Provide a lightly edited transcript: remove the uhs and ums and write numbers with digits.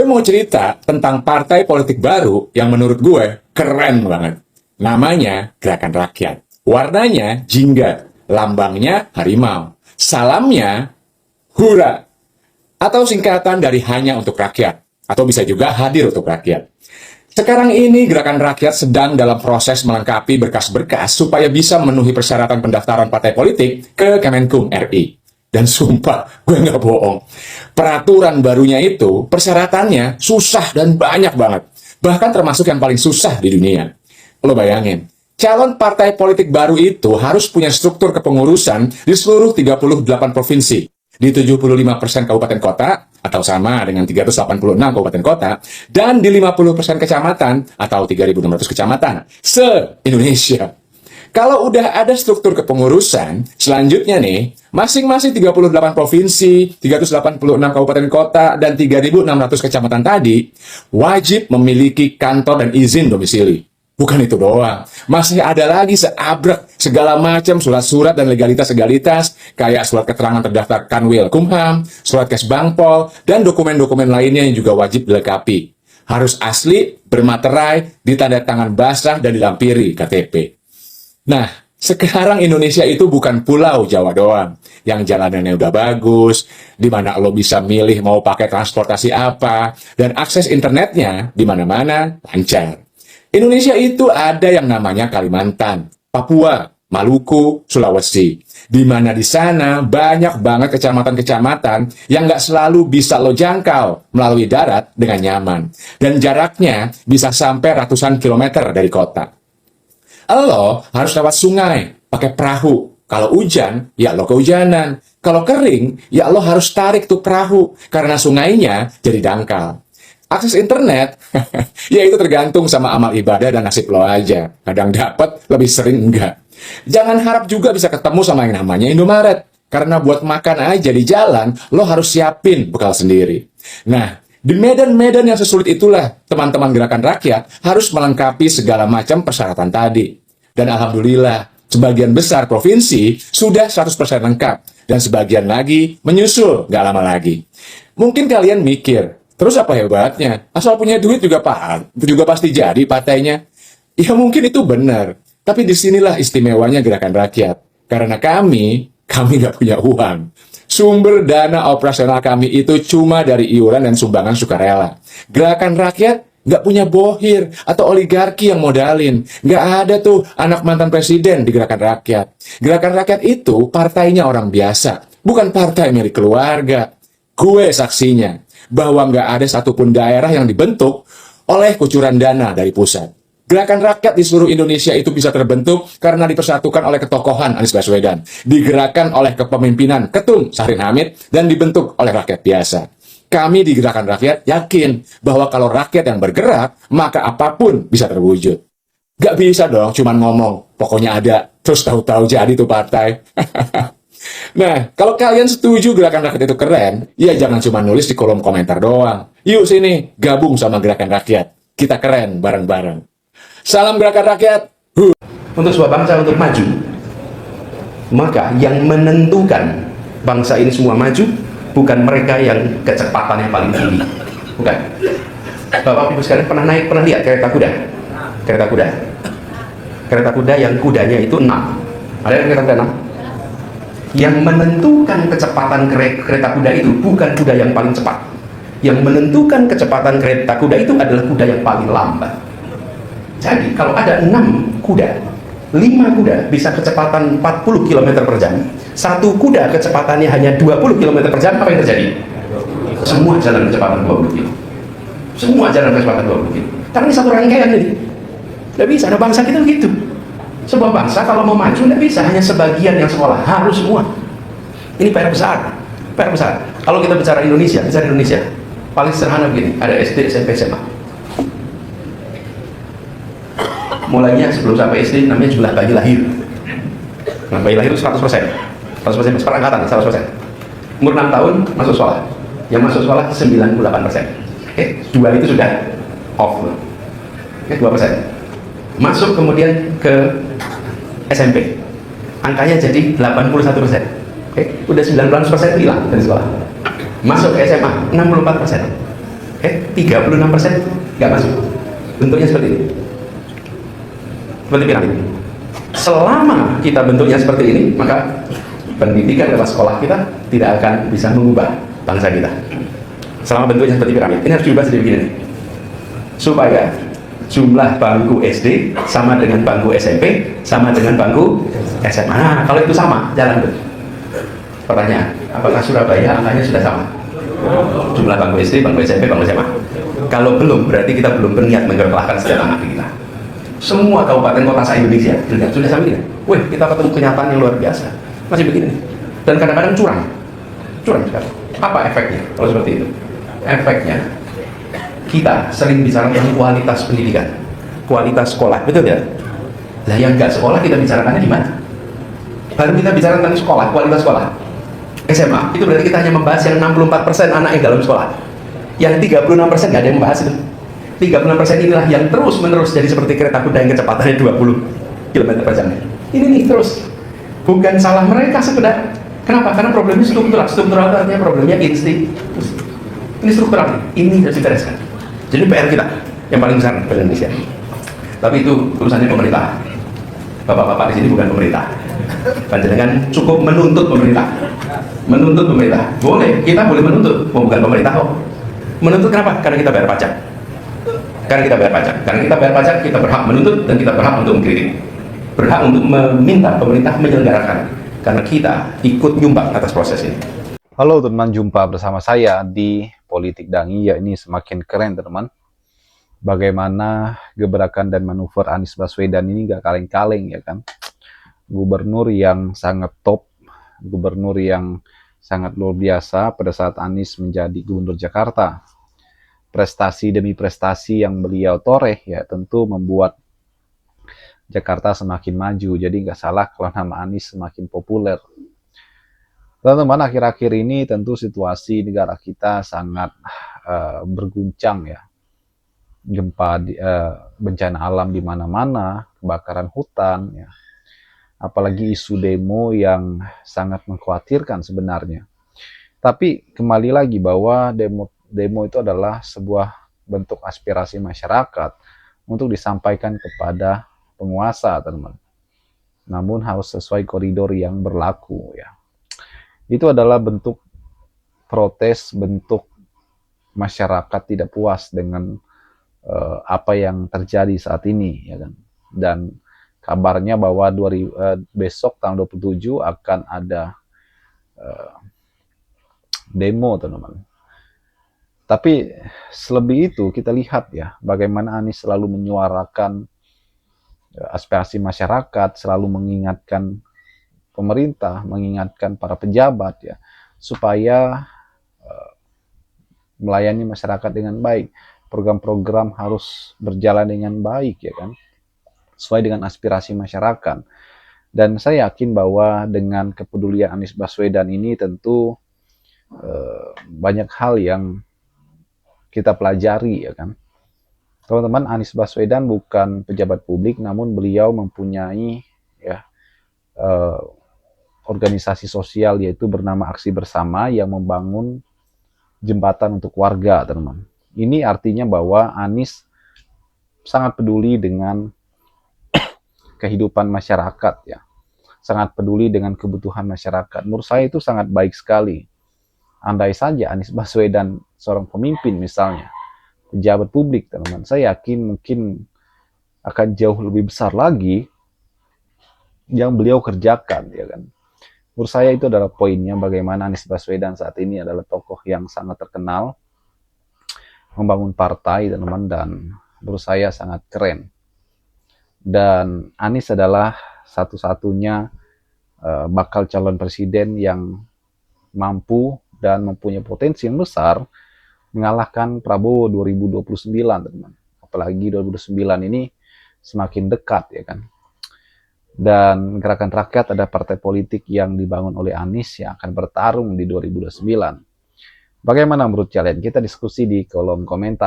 mau cerita tentang partai politik baru yang menurut gue keren banget. Namanya Gerakan Rakyat. Warnanya jingga, lambangnya harimau, salamnya hura, atau singkatan dari hanya untuk rakyat, atau bisa juga hadir untuk rakyat. Sekarang ini Gerakan Rakyat sedang dalam proses melengkapi berkas-berkas supaya bisa memenuhi persyaratan pendaftaran partai politik ke Kemenkum RI. Dan sumpah, gue nggak bohong. Peraturan barunya itu, persyaratannya susah dan banyak banget. Bahkan termasuk yang paling susah di dunia. Lo bayangin, calon partai politik baru itu harus punya struktur kepengurusan di seluruh 38 provinsi. Di 75% kabupaten kota, atau sama dengan 386 kabupaten kota, dan di 50% kecamatan, atau 3.600 kecamatan, se-Indonesia. Kalau udah ada struktur kepengurusan, selanjutnya nih, masing-masing 38 provinsi, 386 kabupaten kota, dan 3.600 kecamatan tadi, wajib memiliki kantor dan izin domisili. Bukan itu doang, masih ada lagi seabrek segala macam surat-surat dan legalitas-legalitas, kayak surat keterangan terdaftar Kanwil Kumham, surat kes Bangpol, dan dokumen-dokumen lainnya yang juga wajib dilengkapi. Harus asli, bermaterai, ditanda tangan basah, dan dilampiri KTP. Nah, sekarang Indonesia itu bukan pulau Jawa doang, yang jalanannya udah bagus, di mana lo bisa milih mau pakai transportasi apa, dan akses internetnya di mana-mana lancar. Indonesia itu ada yang namanya Kalimantan, Papua, Maluku, Sulawesi, di mana di sana banyak banget kecamatan-kecamatan yang nggak selalu bisa lo jangkau melalui darat dengan nyaman, dan jaraknya bisa sampai ratusan kilometer dari kota. Lo harus lewat sungai, pakai perahu. Kalau hujan, ya lo kehujanan. Kalau kering, ya lo harus tarik tuh perahu, karena sungainya jadi dangkal. Akses internet, ya itu tergantung sama amal ibadah dan nasib lo aja. Kadang dapat, lebih sering enggak. Jangan harap juga bisa ketemu sama yang namanya Indomaret, karena buat makan aja di jalan, lo harus siapin bekal sendiri. Nah, di medan-medan yang sesulit itulah, teman-teman Gerakan Rakyat harus melengkapi segala macam persyaratan tadi. Dan alhamdulillah, sebagian besar provinsi sudah 100% lengkap, dan sebagian lagi menyusul gak lama lagi. Mungkin kalian mikir, terus apa hebatnya? Asal punya duit juga pasti jadi partainya. Ya mungkin itu benar, tapi disinilah istimewanya Gerakan Rakyat. Karena kami gak punya uang. Sumber dana operasional kami itu cuma dari iuran dan sumbangan sukarela. Gerakan Rakyat nggak punya bohir atau oligarki yang modalin. Nggak ada tuh anak mantan presiden di Gerakan Rakyat. Gerakan Rakyat itu partainya orang biasa, bukan partai milik keluarga. Gue saksinya bahwa nggak ada satupun daerah yang dibentuk oleh kucuran dana dari pusat. Gerakan Rakyat di seluruh Indonesia itu bisa terbentuk karena dipersatukan oleh ketokohan Anies Baswedan, digerakkan oleh kepemimpinan Ketum Syahrin Hamid, dan dibentuk oleh rakyat biasa. Kami di Gerakan Rakyat yakin bahwa kalau rakyat yang bergerak, maka apapun bisa terwujud. Gak bisa dong cuman ngomong, pokoknya ada, terus tahu-tahu jadi tuh partai. Nah, kalau kalian setuju Gerakan Rakyat itu keren, ya jangan cuma nulis di kolom komentar doang. Yuk sini, gabung sama Gerakan Rakyat. Kita keren bareng-bareng. Salam Gerakan Rakyat. Untuk sebuah bangsa untuk maju, maka yang menentukan bangsa ini semua maju bukan mereka yang kecepatannya paling tinggi, bukan. Bapak Ibu sekalian pernah lihat kereta kuda? Kereta kuda yang kudanya itu 6. Ada yang kereta kuda 6? Yang menentukan kecepatan kereta kuda itu bukan kuda yang paling cepat. Yang menentukan kecepatan kereta kuda itu adalah kuda yang paling lambat. Jadi kalau ada 6 kuda, 5 kuda bisa kecepatan 40 km per jam, 1 kuda kecepatannya hanya 20 km per jam, apa yang terjadi? Semua jalan kecepatan 20 km. Semua jalan kecepatan 20 km. Karena ini satu rangkaian ini. Tidak bisa, ada bangsa kita begitu. Sebuah bangsa kalau mau maju tidak bisa hanya sebagian yang sekolah, harus semua. Ini PR besar. PR besar. Kalau kita bicara Indonesia, paling sederhana begini, ada SD, SMP, SMA. Mulainya sebelum sampai SD namanya jumlah bayi lahir. Nah, bayi lahir itu 100%. 100% seperangkatan, 100%. Umur 6 tahun masuk sekolah. Yang masuk sekolah 98%. Oke, 2 itu sudah off. Oke, 2%. Masuk kemudian ke SMP. Angkanya jadi 81%. Oke, udah 19% hilang dari sekolah. Masuk ke SMA 64%. 36% nggak masuk. Bentuknya seperti ini, seperti piramid. Selama kita bentuknya seperti ini, maka pendidikan lewat sekolah kita tidak akan bisa mengubah bangsa kita. Selama bentuknya seperti piramid, ini harus diubah sedikit begini nih, supaya jumlah bangku SD sama dengan bangku SMP sama dengan bangku SMA. Nah, kalau itu sama, jalan tuh. Pertanyaan, apakah Surabaya angkanya sudah sama? Jumlah bangku SD, bangku SMP, bangku SMA. Kalau belum, berarti kita belum berniat menggerklahkan setiap anak kita. Semua kabupaten kota se-Indonesia sudah sama ini. Wih, kita ketemu kenyataan yang luar biasa. Masih begini. Dan kadang-kadang curang sekali. Apa efeknya kalau seperti itu? Efeknya, kita sering bicara tentang kualitas pendidikan, kualitas sekolah, betul ya? Nah, yang nggak sekolah kita bicarakannya di mana? Baru kita bicara tentang sekolah, kualitas sekolah. SMA, itu berarti kita hanya membahas yang 64% anak yang dalam sekolah. Yang 36% nggak ada yang membahas itu. 36% inilah yang terus menerus jadi seperti kereta kuda yang kecepatannya 20 km per jam. Ini nih terus. Bukan salah mereka sekedar. Kenapa? Karena problemnya struktural. Struktural itu artinya problemnya institusi. Ini struktural. Ini harus dibereskan. Jadi PR kita yang paling besar di Indonesia. Tapi itu urusannya pemerintah. Bapak-bapak di sini bukan pemerintah. Panjenengan cukup menuntut pemerintah. Menuntut pemerintah. Boleh, kita boleh menuntut. Bukan pemerintah kok. Menuntut kenapa? Karena kita bayar pajak. Karena kita bayar pajak, kita berhak menuntut dan kita berhak untuk mengkritik. Berhak untuk meminta pemerintah menyelenggarakan. Karena kita ikut nyumbang atas proses ini. Halo teman, jumpa bersama saya di Politik Dangi. Ya, ini semakin keren teman. Bagaimana gebrakan dan manuver Anies Baswedan ini gak kaleng-kaleng ya kan. Gubernur yang sangat top, gubernur yang sangat luar biasa pada saat Anies menjadi gubernur Jakarta. Prestasi demi prestasi yang beliau toreh ya tentu membuat Jakarta semakin maju. Jadi nggak salah kalau nama Anies semakin populer. Teman-teman, akhir-akhir ini tentu situasi negara kita sangat berguncang ya. Gempa, bencana alam di mana-mana, kebakaran hutan ya. Apalagi isu demo yang sangat mengkhawatirkan sebenarnya. Tapi kembali lagi bahwa demo itu adalah sebuah bentuk aspirasi masyarakat untuk disampaikan kepada penguasa, teman-teman. Namun harus sesuai koridor yang berlaku ya. Itu adalah bentuk protes, bentuk masyarakat tidak puas dengan apa yang terjadi saat ini ya kan. Dan kabarnya bahwa besok tanggal 27 akan ada demo, teman-teman. Tapi selebih itu kita lihat ya bagaimana Anies selalu menyuarakan aspirasi masyarakat, selalu mengingatkan pemerintah, mengingatkan para pejabat ya supaya melayani masyarakat dengan baik. Program-program harus berjalan dengan baik ya kan, sesuai dengan aspirasi masyarakat. Dan saya yakin bahwa dengan kepedulian Anies Baswedan ini tentu banyak hal yang kita pelajari ya kan. Teman-teman, Anies Baswedan bukan pejabat publik, namun beliau mempunyai ya organisasi sosial yaitu bernama Aksi Bersama yang membangun jembatan untuk warga, teman-teman. Ini artinya bahwa Anies sangat peduli dengan kehidupan masyarakat ya. Sangat peduli dengan kebutuhan masyarakat. Menurut saya itu sangat baik sekali. Andai saja Anies Baswedan seorang pemimpin misalnya, pejabat publik, teman-teman, saya yakin mungkin akan jauh lebih besar lagi yang beliau kerjakan ya kan. Menurut saya itu adalah poinnya, bagaimana Anies Baswedan saat ini adalah tokoh yang sangat terkenal, membangun partai, teman-teman, dan menurut saya sangat keren. Dan Anies adalah satu-satunya bakal calon presiden yang mampu dan mempunyai potensi yang besar mengalahkan Prabowo 2029, teman-teman. Apalagi 2029 ini semakin dekat ya kan. Dan Gerakan Rakyat ada partai politik yang dibangun oleh Anies yang akan bertarung di 2029. Bagaimana menurut kalian? Kita diskusi di kolom komentar.